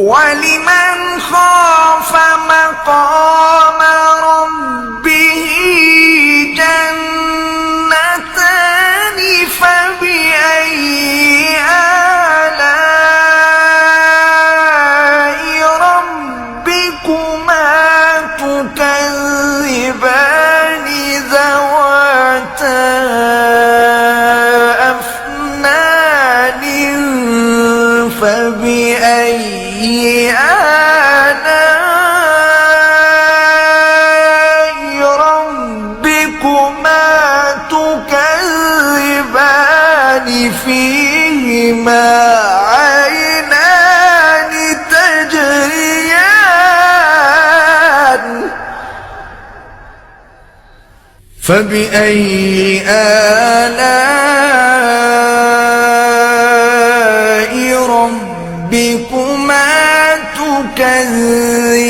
ولمن خاف مقام ربه جنتان فبأي آلاء ربكما تكذبان ذواتا أفنان فبأي آلاء ربكما تكذبان فيهما عينان تجريان فبأي آلاء ربكما تكذبان